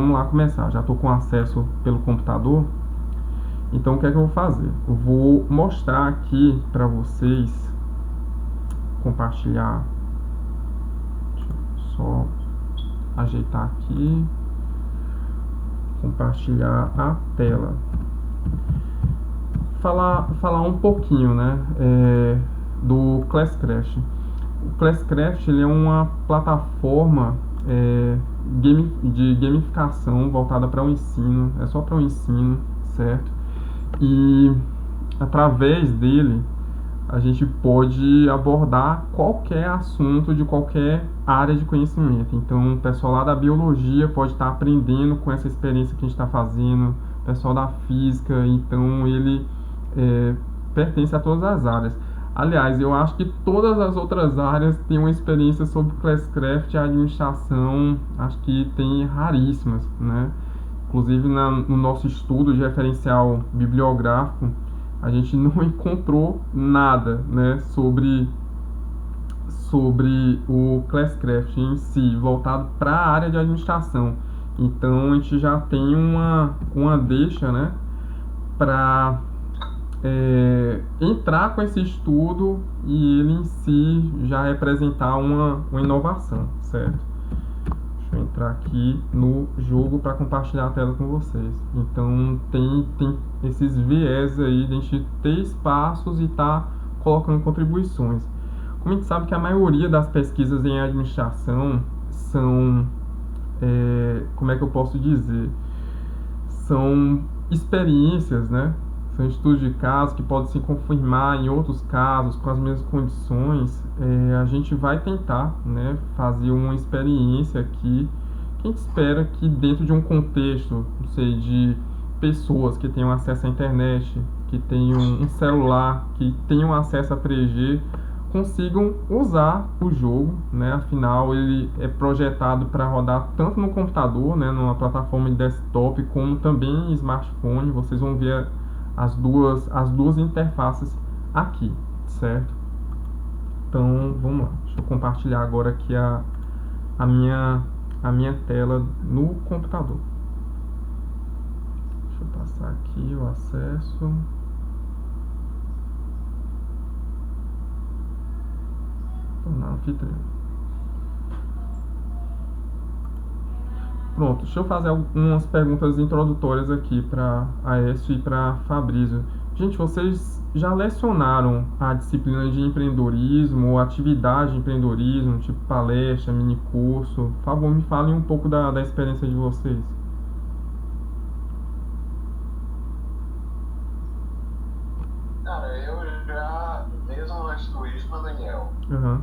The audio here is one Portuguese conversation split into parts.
vamos lá começar. Já estou com acesso pelo computador. Então, o que é que eu vou fazer? Eu vou mostrar aqui para vocês, compartilhar. Deixa eu só ajeitar aqui. Compartilhar a tela. Falar um pouquinho, né, do Classcraft. O Classcraft ele é uma plataforma de gamificação voltada para o ensino, é só para o ensino, certo? E através dele a gente pode abordar qualquer assunto de qualquer área de conhecimento. Então, o pessoal lá da biologia pode estar aprendendo com essa experiência que a gente está fazendo, o pessoal da física, então ele pertence a todas as áreas. Aliás, eu acho que todas as outras áreas têm uma experiência sobre Classcraft e administração, acho que tem raríssimas, né? Inclusive no nosso estudo de referencial bibliográfico, a gente não encontrou nada, né, sobre o Classcraft em si, voltado para a área de administração. Então a gente já tem uma deixa, né, para entrar com esse estudo e ele em si já representar uma inovação, certo? Deixa eu entrar aqui no jogo para compartilhar a tela com vocês. Então tem esses viés aí de a gente ter espaços e estar colocando contribuições. Como a gente sabe que a maioria das pesquisas em administração são, como é que eu posso dizer? São experiências, né? São estudos de casos que podem se confirmar em outros casos com as mesmas condições. A gente vai tentar, né, fazer uma experiência aqui que a gente espera que dentro de um contexto, não sei, de pessoas que tenham acesso à internet, que tenham um celular, que tenham acesso a 3G, consigam usar o jogo, né? Afinal, ele é projetado para rodar tanto no computador, né, numa plataforma de desktop, como também em smartphone. Vocês vão ver as duas interfaces aqui, certo? Então, vamos lá. Deixa eu compartilhar agora aqui a minha tela no computador. Deixa eu passar aqui o acesso. Tornar anfitrião. Pronto, deixa eu fazer algumas perguntas introdutórias aqui para Aécio e para Fabrício. Gente, vocês já lecionaram a disciplina de empreendedorismo ou atividade de empreendedorismo, tipo palestra, mini curso? Por favor, me falem um pouco da experiência de vocês. Cara, eu já, mesmo antes do ISMA, Daniel, Uhum.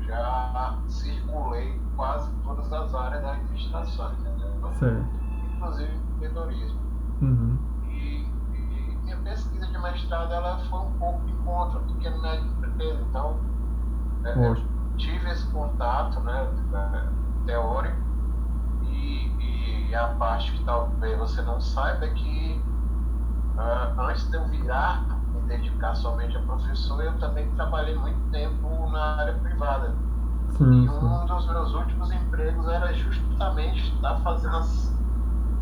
já circulei quase todas as áreas da administração, entendeu? Certo. Inclusive empreendedorismo. Uhum. E minha pesquisa de mestrado ela foi um pouco de contra do que na empresa. Então, Ótimo. tive esse contato, né, teórico, e a parte que talvez você não saiba é que antes de eu virar me dedicar somente a professor, eu também trabalhei muito tempo na área privada. Sim, E sim. um dos meus últimos empregos era justamente estar fazendo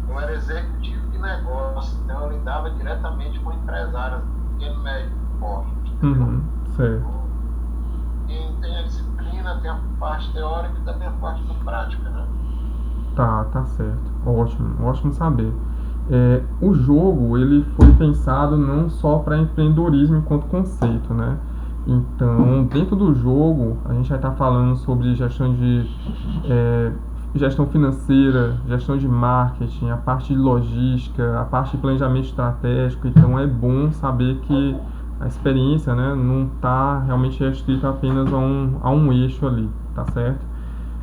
eu era executivo de negócio, então eu lidava diretamente com empresários, pequeno, médio, porte, entendeu? Uhum. Certo. Quem tem a disciplina, tem a parte teórica e também a parte prática, né? Tá certo. Ótimo saber. O jogo ele foi pensado não só para empreendedorismo enquanto conceito, né? Então, dentro do jogo, a gente vai estar falando sobre gestão financeira, gestão de marketing, a parte de logística, a parte de planejamento estratégico. Então, é bom saber que a experiência, né, não está realmente restrita apenas a um eixo ali, tá certo?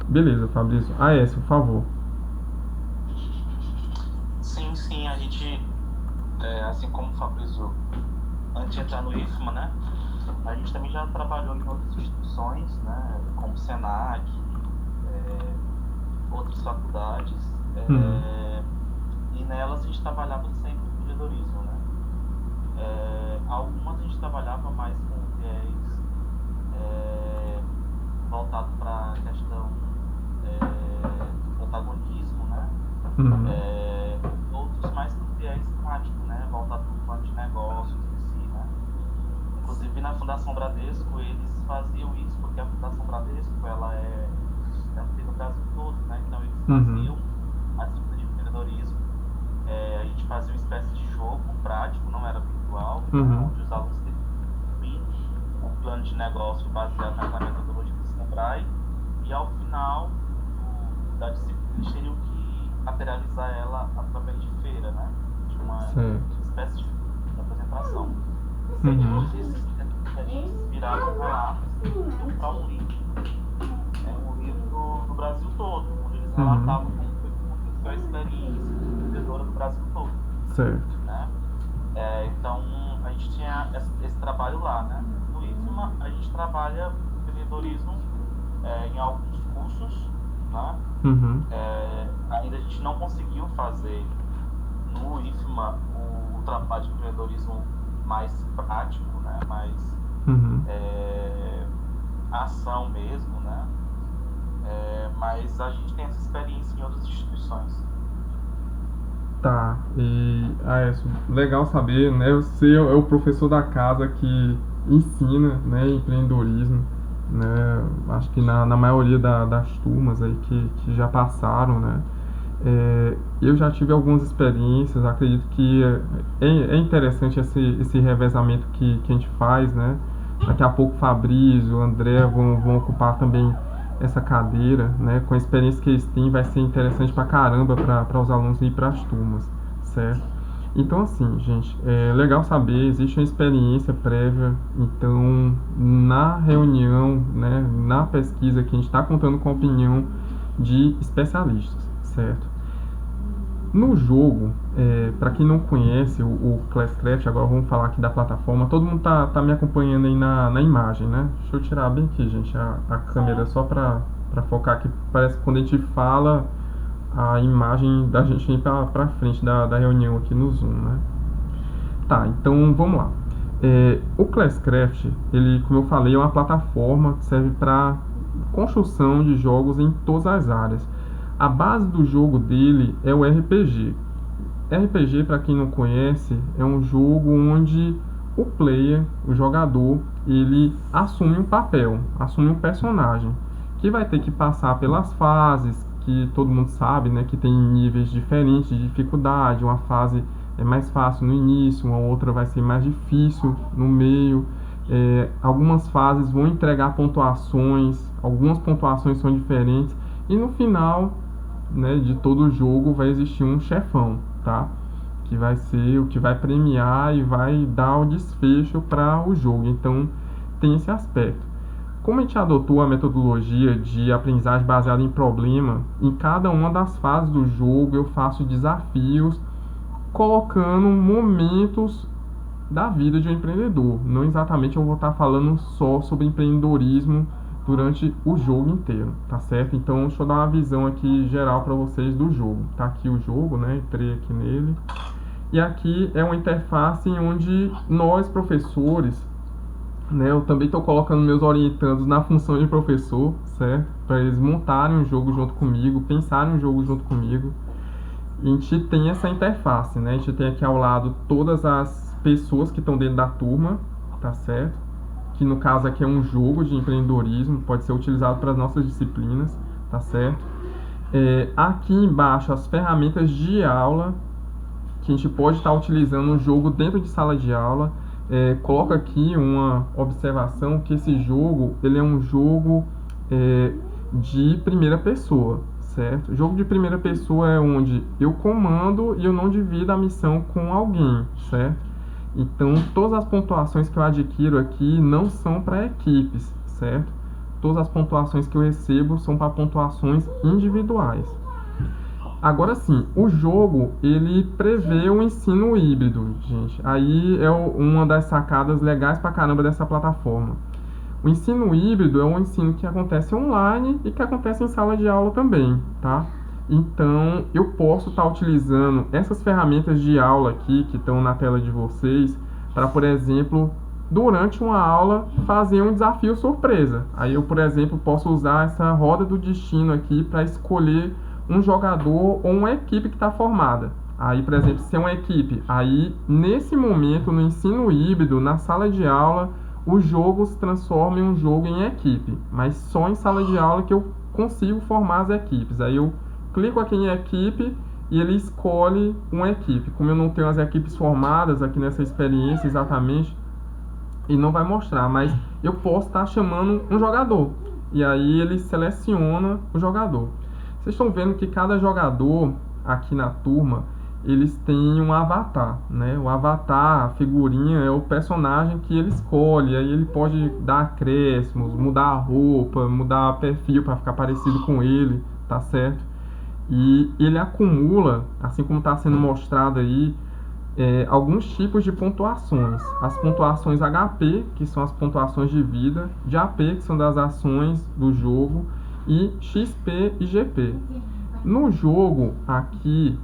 Beleza, Fabrício. Aécio, por favor. Sim, a gente, assim como o Fabrício, antes de entrar no IFMA, né, a gente também já trabalhou em outras instituições, né, como o Senac, outras faculdades, e nelas a gente trabalhava sempre com empreendedorismo, né. Algumas a gente trabalhava mais com viés voltado para a questão do protagonismo, né, Uhum. Outros mais para o viés prático, né? Voltado para o plano de negócios em si, né? Inclusive na Fundação Bradesco eles faziam isso, porque a Fundação Bradesco ela tem no Brasil todo, né? Então eles faziam a disciplina de empreendedorismo. A gente fazia uma espécie de jogo prático, não era virtual, né? Onde os alunos teriam que construir um plano de negócio baseado na metodologia do Sebrae, e ao final da disciplina eles teriam que materializar ela através de feira, né? De uma espécie de apresentação. E depois esses experiências viraram relatos para um livro. Um livro do Brasil todo, onde eles relatavam como foi a experiência empreendedora do Brasil todo. Certo. Né? Então a gente tinha esse trabalho lá, né? No IFMA a gente trabalha empreendedorismo em alguns cursos, né? Ainda a gente não conseguiu fazer no IFMA o trabalho de empreendedorismo mais prático, né? Mais ação mesmo, né? Mas a gente tem essa experiência em outras instituições. Tá, legal saber, né? Você é o professor da casa que ensina, né, empreendedorismo, né? Acho que na maioria das turmas aí que já passaram, né? Eu já tive algumas experiências, acredito que é interessante esse revezamento que a gente faz, né? Daqui a pouco o Fabrício, o André vão ocupar também essa cadeira, né? Com a experiência que eles têm, vai ser interessante pra caramba para os alunos ir para as turmas, certo? Então, assim, gente, é legal saber, existe uma experiência prévia, então, na reunião, né, na pesquisa que a gente está contando com a opinião de especialistas, certo? No jogo, para quem não conhece o Classcraft, agora vamos falar aqui da plataforma, todo mundo tá me acompanhando aí na imagem, né? Deixa eu tirar bem aqui, gente, a câmera só para focar aqui, parece que quando a gente fala, a imagem da gente vem para frente da reunião aqui no Zoom, né? Tá, então vamos lá. O Classcraft, ele, como eu falei, é uma plataforma que serve para construção de jogos em todas as áreas. A base do jogo dele é o RPG. RPG, para quem não conhece, é um jogo onde o player, o jogador, ele assume um papel, assume um personagem, que vai ter que passar pelas fases, que todo mundo sabe, né, que tem níveis diferentes de dificuldade. Uma fase é mais fácil no início, uma outra vai ser mais difícil no meio. Algumas fases vão entregar pontuações, algumas pontuações são diferentes, e no final, né, de todo o jogo vai existir um chefão, tá? Que vai ser o que vai premiar e vai dar o desfecho para o jogo. Então tem esse aspecto. Como a gente adotou a metodologia de aprendizagem baseada em problema, em cada uma das fases do jogo eu faço desafios colocando momentos da vida de um empreendedor. Não exatamente eu vou estar falando só sobre empreendedorismo durante o jogo inteiro, tá certo? Então, deixa eu dar uma visão aqui geral para vocês do jogo. Tá aqui o jogo, né? Entrei aqui nele. E aqui é uma interface onde nós, professores, né? Eu também estou colocando meus orientandos na função de professor, certo? Para eles montarem um jogo junto comigo, pensarem um jogo junto comigo. E a gente tem essa interface, né? A gente tem aqui ao lado todas as pessoas que estão dentro da turma, tá certo? Que no caso aqui é um jogo de empreendedorismo, pode ser utilizado para as nossas disciplinas, tá certo? Aqui embaixo as ferramentas de aula, que a gente pode estar utilizando um jogo dentro de sala de aula. Coloco aqui uma observação que esse jogo, ele é um jogo de primeira pessoa, certo? Jogo de primeira pessoa é onde eu comando e eu não divido a missão com alguém, certo? Então, todas as pontuações que eu adquiro aqui não são para equipes, certo? Todas as pontuações que eu recebo são para pontuações individuais. Agora sim, o jogo, ele prevê o ensino híbrido, gente. Aí é uma das sacadas legais pra caramba dessa plataforma. O ensino híbrido é um ensino que acontece online e que acontece em sala de aula também, tá? Então, eu posso estar utilizando essas ferramentas de aula aqui, que estão na tela de vocês, para, por exemplo, durante uma aula, fazer um desafio surpresa. Aí eu, por exemplo, posso usar essa roda do destino aqui para escolher um jogador ou uma equipe que está formada. Aí, por exemplo, se é uma equipe, aí nesse momento, no ensino híbrido, na sala de aula, o jogo se transforma em um jogo em equipe, mas só em sala de aula que eu consigo formar as equipes. Aí eu clico aqui em equipe e ele escolhe uma equipe. Como eu não tenho as equipes formadas aqui nessa experiência exatamente, ele não vai mostrar, mas eu posso estar chamando um jogador. E aí ele seleciona o jogador. Vocês estão vendo que cada jogador aqui na turma, eles têm um avatar, né? O avatar, a figurinha, é o personagem que ele escolhe. Aí ele pode dar acréscimos, mudar a roupa, mudar o perfil para ficar parecido com ele, tá certo? E ele acumula, assim como está sendo mostrado aí, alguns tipos de pontuações. As pontuações HP, que são as pontuações de vida, de AP, que são das ações do jogo, e XP e GP. No jogo, aqui,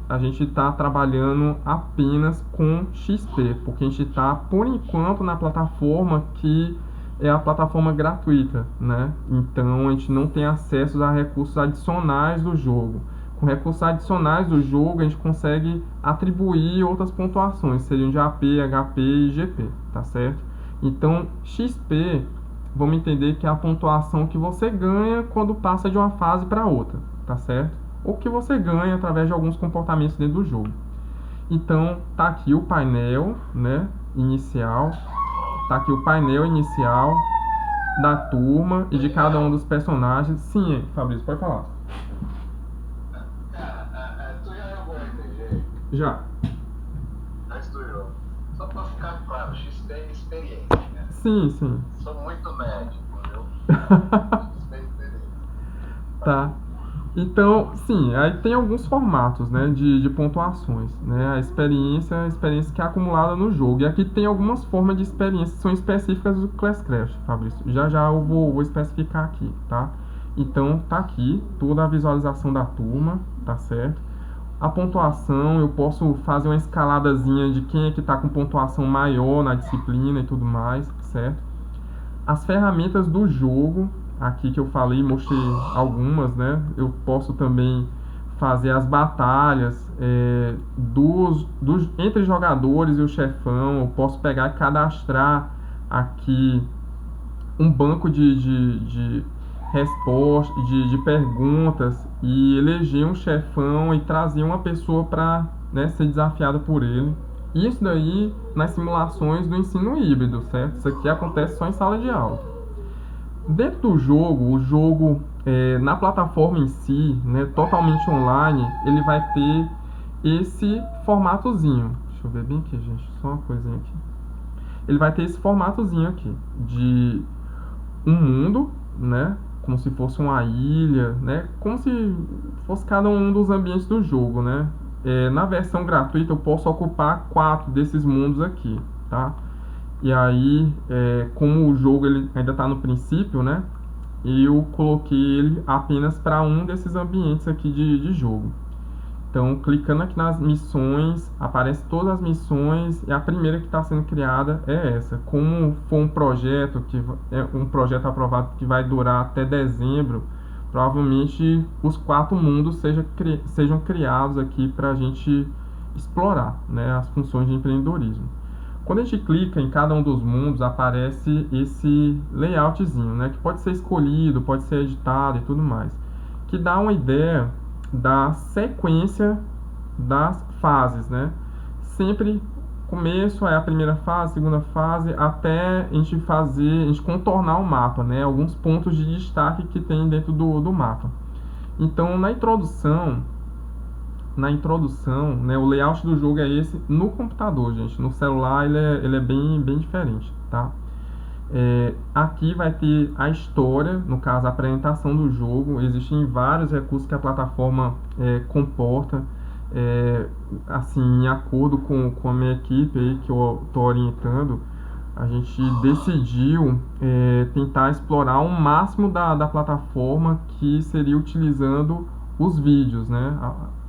a gente está trabalhando apenas com XP, porque a gente está, por enquanto, na plataforma que é a plataforma gratuita, né? Então, a gente não tem acesso a recursos adicionais do jogo. Com recursos adicionais do jogo, a gente consegue atribuir outras pontuações, seriam de AP, HP e GP, tá certo? Então, XP, vamos entender que é a pontuação que você ganha quando passa de uma fase para outra, tá certo? Ou que você ganha através de alguns comportamentos dentro do jogo. Então, tá aqui o painel, né, inicial, tá aqui o painel inicial da turma e de cada um dos personagens. Sim, Fabrício, pode falar. Tu já jogou RPG? Já. Antes do jogo. Só pra ficar claro, XP é experiência, né? Sim, sim. Sou muito nerd, entendeu? XP é experiência. Tá. Então, sim, aí tem alguns formatos, né, de pontuações, né, a experiência que é acumulada no jogo. E aqui tem algumas formas de experiência que são específicas do Classcraft, Fabrício. Já eu vou especificar aqui, tá? Então, tá aqui toda a visualização da turma, tá certo? A pontuação, eu posso fazer uma escaladazinha de quem é que tá com pontuação maior na disciplina e tudo mais, certo? As ferramentas do jogo, aqui que eu falei, mostrei algumas, né? Eu posso também fazer as batalhas entre jogadores e o chefão. Eu posso pegar e cadastrar aqui um banco de respostas, de perguntas e eleger um chefão e trazer uma pessoa para, né, ser desafiada por ele. Isso daí nas simulações do ensino híbrido, certo? Isso aqui acontece só em sala de aula. Dentro do jogo, o jogo na plataforma em si, né, totalmente online, ele vai ter esse formatozinho. Deixa eu ver bem aqui, gente, só uma coisinha aqui. Ele vai ter esse formatozinho aqui de um mundo, né, como se fosse uma ilha, né, como se fosse cada um dos ambientes do jogo, né. Na versão gratuita eu posso ocupar 4 desses mundos aqui, tá? E aí, como o jogo ele ainda está no princípio, né, eu coloquei ele apenas para um desses ambientes aqui de jogo. Então, clicando aqui nas missões, aparece todas as missões e a primeira que está sendo criada é essa. Como for um projeto aprovado que vai durar até dezembro, provavelmente os 4 mundos sejam criados aqui para a gente explorar, né, as funções de empreendedorismo. Quando a gente clica em cada um dos mundos, aparece esse layoutzinho, né, que pode ser escolhido, pode ser editado e tudo mais, que dá uma ideia da sequência das fases, né? Sempre começo é a primeira fase, segunda fase, até a gente contornar o mapa, né? Alguns pontos de destaque que tem dentro do mapa. Então, na introdução, né, o layout do jogo é esse no computador, gente. No celular ele é bem diferente, tá? Aqui vai ter a história, no caso a apresentação do jogo. Existem vários recursos que a plataforma comporta, assim, em acordo com a minha equipe aí, que eu estou orientando. A gente decidiu tentar explorar o máximo da plataforma, que seria utilizando os vídeos, né?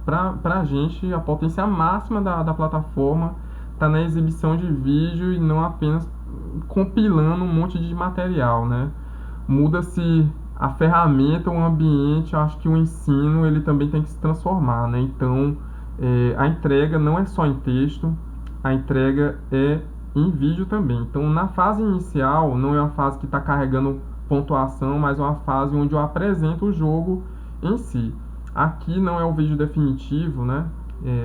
Para a gente, a potência máxima da plataforma está na exibição de vídeo e não apenas compilando um monte de material, né? Muda-se a ferramenta, o ambiente, eu acho que o ensino ele também tem que se transformar, né? Então, a entrega não é só em texto, a entrega é em vídeo também. Então, na fase inicial, não é uma fase que está carregando pontuação, mas é uma fase onde eu apresento o jogo em si. Aqui não é o vídeo definitivo, né?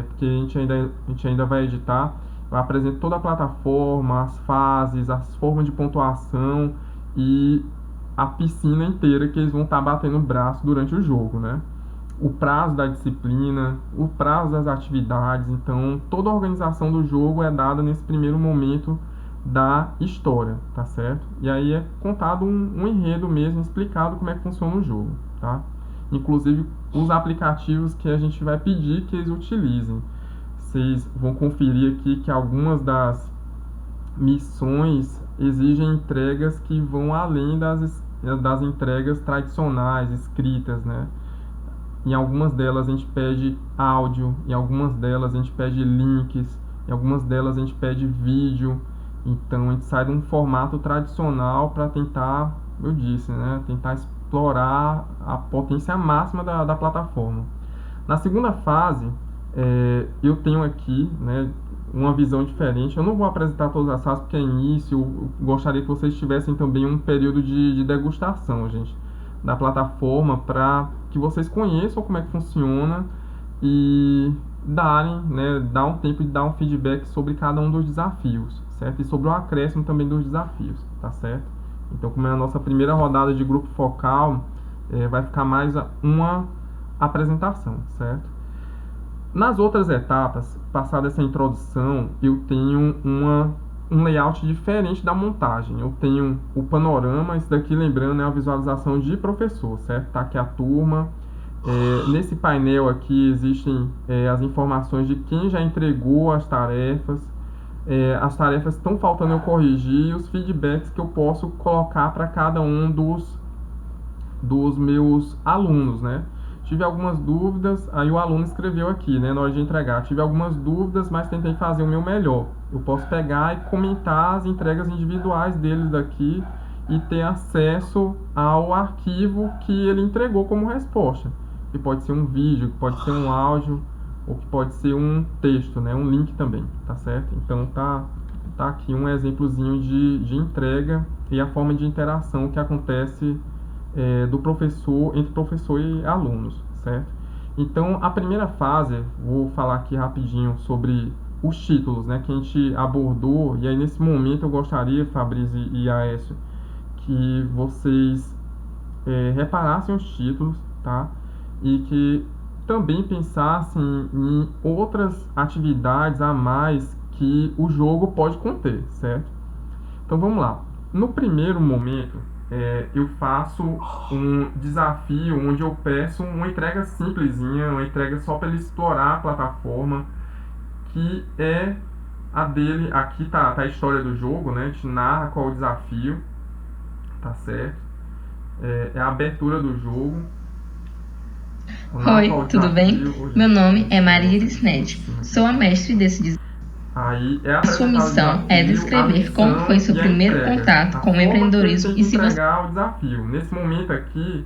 Porque a gente ainda vai editar. Eu apresento toda a plataforma, as fases, as formas de pontuação e a piscina inteira que eles vão estar batendo o braço durante o jogo, né? O prazo da disciplina, o prazo das atividades, então toda a organização do jogo é dada nesse primeiro momento da história, tá certo? E aí é contado um enredo mesmo, explicado como é que funciona o jogo, tá? Inclusive os aplicativos que a gente vai pedir que eles utilizem. Vocês vão conferir aqui que algumas das missões exigem entregas que vão além das entregas tradicionais, escritas, né? Em algumas delas a gente pede áudio, em algumas delas a gente pede links, em algumas delas a gente pede vídeo. Então a gente sai de um formato tradicional para tentar, eu disse, né? Tentar explorar a potência máxima da plataforma. Na segunda fase, eu tenho aqui, né, uma visão diferente. Eu não vou apresentar todas as fases porque é início. Eu gostaria que vocês tivessem também um período de degustação, gente, da plataforma, para que vocês conheçam como é que funciona e dar um tempo de dar um feedback sobre cada um dos desafios, certo? E sobre o acréscimo também dos desafios, tá certo? Então, como é a nossa primeira rodada de grupo focal, vai ficar mais uma apresentação, certo? Nas outras etapas, passada essa introdução, eu tenho um layout diferente da montagem. Eu tenho o panorama, isso daqui, lembrando, é uma visualização de professor, certo? Tá aqui a turma. Nesse painel aqui existem as informações de quem já entregou as tarefas. As tarefas estão faltando eu corrigir e os feedbacks que eu posso colocar para cada um dos meus alunos, né? Tive algumas dúvidas, aí o aluno escreveu aqui, né, na hora de entregar. Tive algumas dúvidas, mas tentei fazer o meu melhor. Eu posso pegar e comentar as entregas individuais deles daqui e ter acesso ao arquivo que ele entregou como resposta. Que pode ser um vídeo, que pode ser um áudio, ou que pode ser um texto, né, um link também, tá certo? Então tá aqui um exemplozinho de entrega e a forma de interação que acontece do professor, entre professor e alunos, certo? Então, a primeira fase, vou falar aqui rapidinho sobre os títulos, né, que a gente abordou, e aí nesse momento eu gostaria, Fabrício e Aécio, que vocês reparassem os títulos, tá? E que também pensassem em outras atividades a mais que o jogo pode conter, certo? Então vamos lá. No primeiro momento, eu faço um desafio onde eu peço uma entrega simplesinha, uma entrega só para ele explorar a plataforma, que é a dele. Aqui tá a história do jogo, né? A gente narra qual é o desafio, tá certo? É a abertura do jogo. Oi, tudo bem? Meu nome é Maria Irisnete, sou a mestre desse desafio. Aí Sua missão é descrever como foi seu primeiro contato com o empreendedorismo e se você... entregar o desafio. Nesse momento aqui,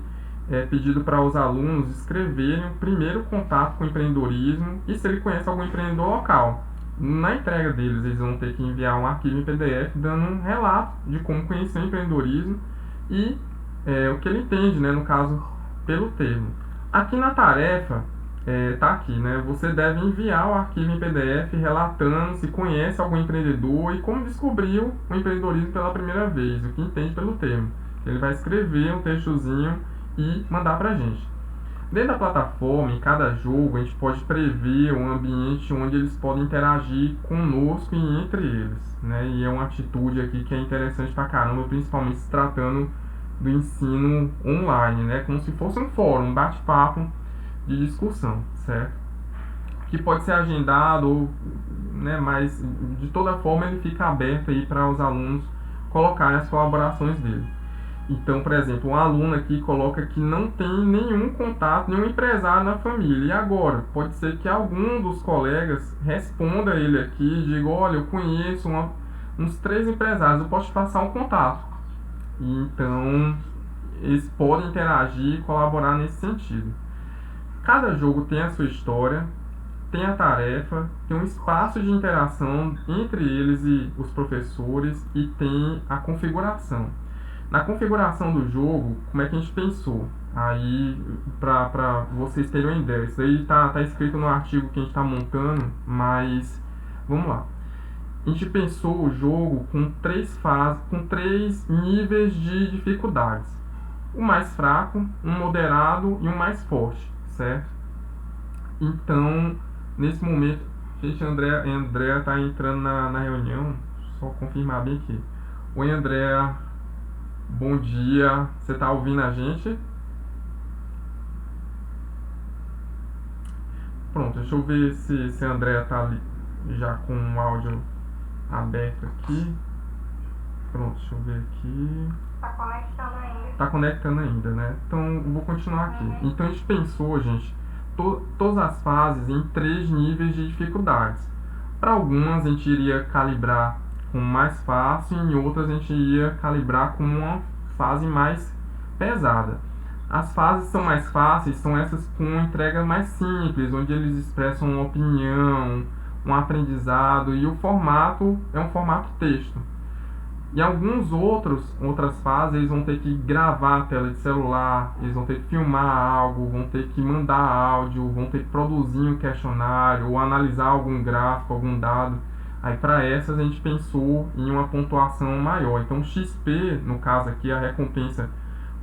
é pedido para os alunos escreverem o primeiro contato com o empreendedorismo e se ele conhece algum empreendedor local. Na entrega deles, eles vão ter que enviar um arquivo em PDF dando um relato de como conhecer o empreendedorismo e o que ele entende, né, no caso, pelo termo. Aqui na tarefa, tá aqui, né? Você deve enviar o arquivo em PDF relatando se conhece algum empreendedor e como descobriu o empreendedorismo pela primeira vez, o que entende pelo termo. Ele vai escrever um textozinho e mandar pra gente. Dentro da plataforma, em cada jogo, a gente pode prever um ambiente onde eles podem interagir conosco e entre eles, né? E é uma atitude aqui que é interessante pra caramba, principalmente se tratando do ensino online, né? Como se fosse um fórum, um bate-papo de discussão, certo? Que pode ser agendado, né? Mas de toda forma ele fica aberto aí para os alunos colocarem as colaborações dele. Então, por exemplo, um aluno aqui coloca que não tem nenhum contato, nenhum empresário na família. E agora? Pode ser que algum dos colegas responda ele aqui e diga: olha, eu conheço uns 3 empresários, eu posso te passar um contato. E então eles podem interagir e colaborar nesse sentido. Cada jogo tem a sua história, tem a tarefa, tem um espaço de interação entre eles e os professores e tem a configuração. Na configuração do jogo, como é que a gente pensou? Aí, para vocês terem uma ideia, isso aí tá escrito no artigo que a gente está montando, mas vamos lá. A gente pensou o jogo com 3 fases, com 3 níveis de dificuldades. O mais fraco, um moderado e um mais forte, certo? Então, nesse momento, gente, Andrea tá entrando na reunião, só confirmar bem aqui. Oi, Andrea, bom dia, você tá ouvindo a gente? Pronto, deixa eu ver se a Andrea tá ali já com o áudio aberto aqui. Pronto, deixa eu ver aqui. Tá conectando ainda. Tá conectando ainda, né? Então, eu vou continuar aqui. Então, a gente pensou, gente, todas as fases em 3 níveis de dificuldades. Para algumas, a gente iria calibrar com mais fácil e em outras, a gente ia calibrar com uma fase mais pesada. As fases são mais fáceis, são essas com uma entrega mais simples, onde eles expressam uma opinião, um aprendizado, e o formato é um formato texto. E outras fases, eles vão ter que gravar a tela de celular, eles vão ter que filmar algo, vão ter que mandar áudio, vão ter que produzir um questionário ou analisar algum gráfico, algum dado. Aí para essas a gente pensou em uma pontuação maior. Então XP, no caso aqui, a recompensa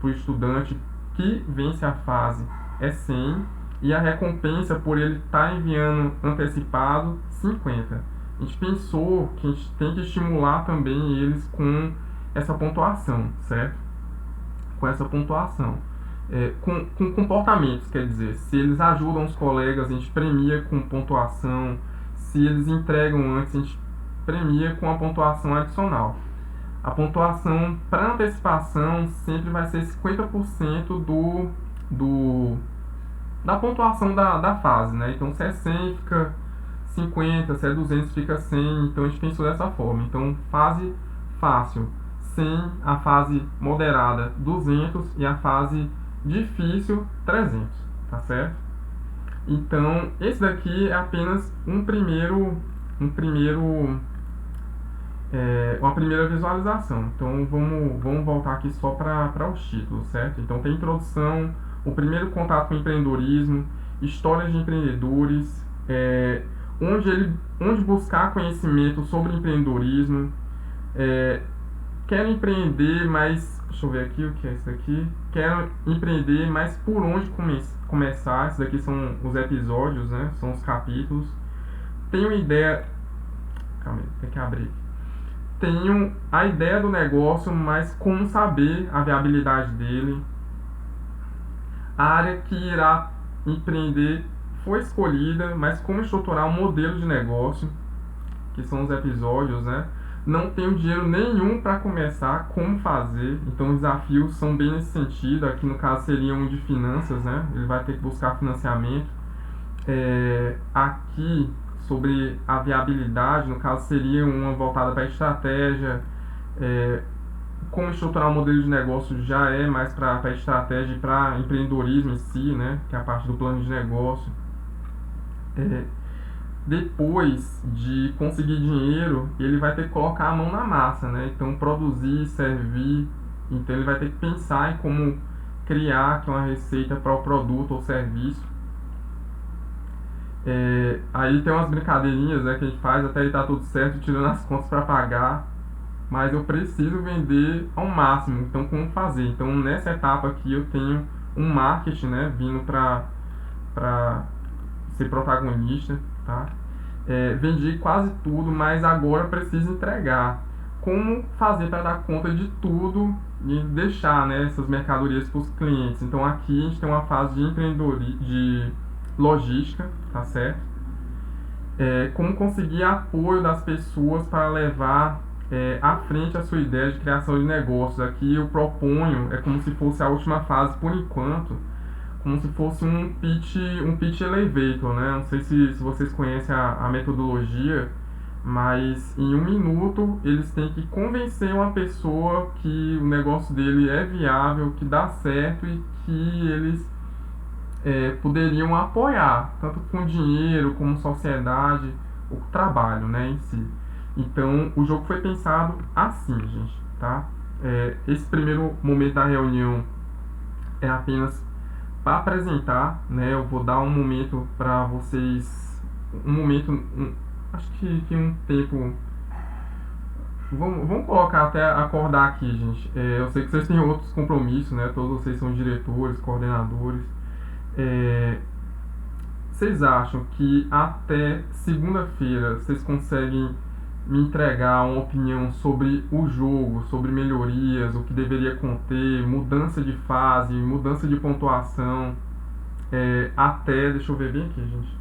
para o estudante que vence a fase é 100 e a recompensa por ele estar enviando antecipado 50. A gente pensou que a gente tem que estimular também eles com essa pontuação, certo? Com essa pontuação. Com comportamentos, quer dizer, se eles ajudam os colegas, a gente premia com pontuação. Se eles entregam antes, a gente premia com a pontuação adicional. A pontuação para antecipação sempre vai ser 50% da pontuação da fase, né? Então, se é 100, fica 50, se é 200, fica 100. Então, a gente pensou dessa forma. Então, fase fácil, 100, a fase moderada, 200 e a fase difícil, 300, tá certo? Então, esse daqui é apenas uma primeira visualização. Então, vamos voltar aqui só para os títulos, certo? Então, tem introdução, o primeiro contato com o empreendedorismo, histórias de empreendedores, onde buscar conhecimento sobre empreendedorismo, quero empreender, mas deixa eu ver aqui o que é isso aqui. Quero empreender, mas por onde começar? Esses aqui são os episódios, né? São os capítulos. Tenho ideia. Calma aí, tem que abrir. Tenho a ideia do negócio, mas como saber a viabilidade dele? A área que irá empreender foi escolhida, mas como estruturar um modelo de negócio, que são os episódios, né? Não tenho dinheiro nenhum para começar, como fazer? Então os desafios são bem nesse sentido. Aqui no caso seria um de finanças, né? Ele vai ter que buscar financiamento. Aqui sobre a viabilidade, no caso seria uma voltada para estratégia. Como estruturar um modelo de negócio já é mais para estratégia e para empreendedorismo em si, né? Que é a parte do plano de negócio. Depois de conseguir dinheiro, ele vai ter que colocar a mão na massa, né? Então, produzir, servir. Então, ele vai ter que pensar em como criar aqui uma receita para o produto ou serviço. Aí tem umas brincadeirinhas, né, que a gente faz até estar tudo certo, tirando as contas para pagar. Mas eu preciso vender ao máximo. Então, como fazer? Então, nessa etapa aqui, eu tenho um marketing, né, vindo para ser protagonista, tá? Vendi quase tudo, mas agora preciso entregar. Como fazer para dar conta de tudo e deixar, né, essas mercadorias para os clientes? Então aqui a gente tem uma fase de empreendedorismo, de logística, tá certo? Como conseguir apoio das pessoas para levar à frente a sua ideia de criação de negócios. Aqui eu proponho, como se fosse a última fase por enquanto, como se fosse um pitch elevator, né? Não sei se vocês conhecem a metodologia, mas em 1 minuto eles têm que convencer uma pessoa que o negócio dele é viável, que dá certo e que eles poderiam apoiar, tanto com dinheiro como sociedade, o trabalho, né, em si. Então, o jogo foi pensado assim, gente, tá? Esse primeiro momento da reunião é apenas para apresentar, né? Eu vou dar um momento para vocês, acho que um tempo. Vamos colocar até acordar aqui, gente. Eu sei que vocês têm outros compromissos, né? Todos vocês são diretores, coordenadores. É, Vocês acham que até segunda-feira vocês conseguem me entregar uma opinião sobre o jogo, sobre melhorias, o que deveria conter, mudança de fase, mudança de pontuação, deixa eu ver bem aqui, gente,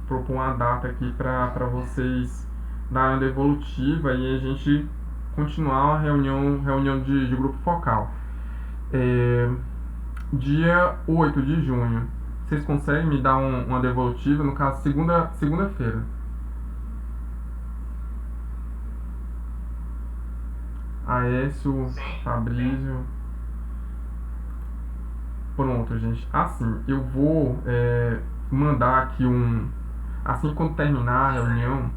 propor uma data aqui para vocês darem uma devolutiva e a gente continuar a reunião de grupo focal. Dia 8 de junho, vocês conseguem me dar uma devolutiva, no caso segunda-feira? Aécio, Fabrício. Pronto, gente. Assim, eu vou mandar aqui assim que quando terminar a reunião,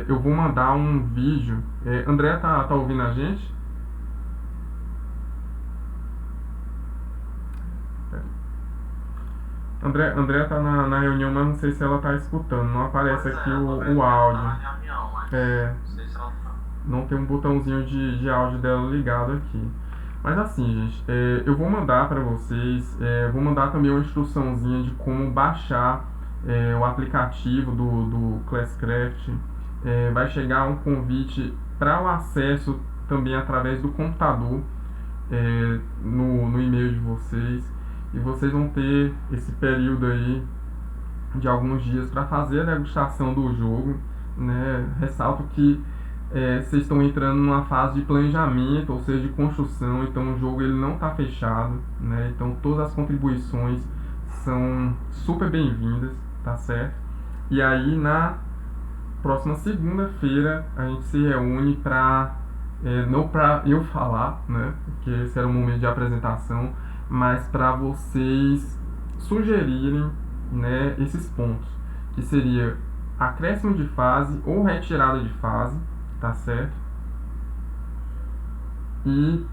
eu vou mandar um vídeo. André tá ouvindo a gente? André tá na reunião, mas não sei se ela tá escutando. Não aparece aqui o áudio. Não tem um botãozinho de áudio dela ligado aqui. Mas assim, gente, eu vou mandar para vocês, vou mandar também uma instruçãozinha de como baixar o aplicativo do Classcraft. Vai chegar um convite para o acesso também através do computador no e-mail de vocês. E vocês vão ter esse período aí de alguns dias para fazer a degustação do jogo, né? Ressalto que vocês estão entrando numa fase de planejamento, ou seja, de construção, então o jogo ele não está fechado, né? Então todas as contribuições são super bem-vindas, tá certo? E aí na próxima segunda-feira a gente se reúne para não para eu falar, né? Porque esse era um momento de apresentação, mas para vocês sugerirem, né, esses pontos, que seria acréscimo de fase ou retirada de fase, tá certo? E